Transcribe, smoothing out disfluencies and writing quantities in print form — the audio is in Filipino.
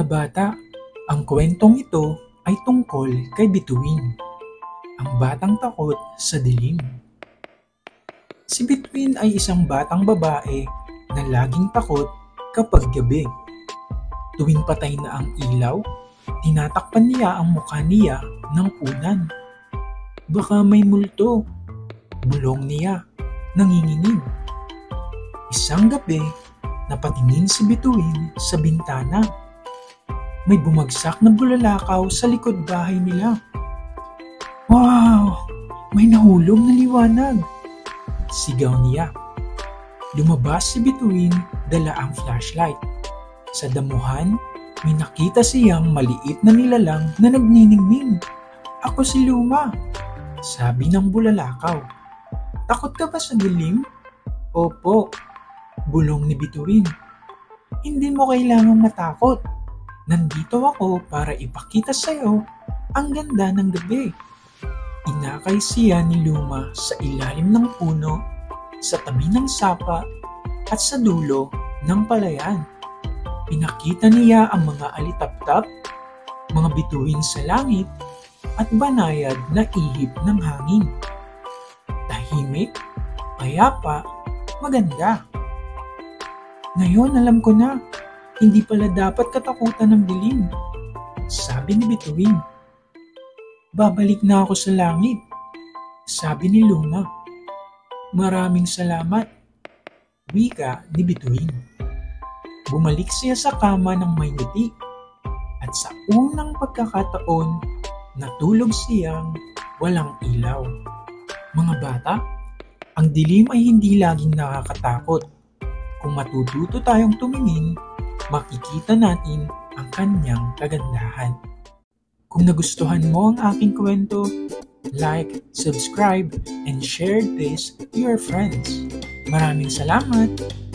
Mga bata, ang kwentong ito ay tungkol kay Bituin, ang batang takot sa dilim. Si Bituin ay isang batang babae na laging takot kapag gabi. Tuwing patay na ang ilaw, tinatakpan niya ang mukha niya ng punan. Baka may multo, bulong niya, nanginginig. Isang gabi, napatingin si Bituin sa bintana. May bumagsak na bulalakaw sa likod bahay nila. Wow! May nahulog na liwanag! Sigaw niya. Lumabas si Bituin, dala ang flashlight. Sa damuhan, may nakita siyang maliit na nilalang na nagniningning. Ako si Luma, sabi ng bulalakaw. Takot ka ba sa dilim? Opo, bulong ni Bituin. Hindi mo kailangang matakot. Nandito ako para ipakita sa'yo ang ganda ng gabi. Inakay siya ni Luma sa ilalim ng puno, sa tabi ng sapa, at sa dulo ng palayan. Pinakita niya ang mga alitaptap, mga bituin sa langit, at banayad na ihip ng hangin. Tahimik, payapa, maganda. Ngayon alam ko na, hindi pala dapat katakutan ng dilim, sabi ni Bituin. Babalik na ako sa langit, sabi ni Luma. Maraming salamat, wika ni Bituin. Bumalik siya sa kama ng may ngiti, at sa unang pagkakataon, natulog siyang walang ilaw. Mga bata, ang dilim ay hindi laging nakakatakot. Kung matututo tayong tumingin, makikita natin ang kanyang kagandahan. Kung nagustuhan mo ang aking kwento, like, subscribe, and share this to your friends. Maraming salamat!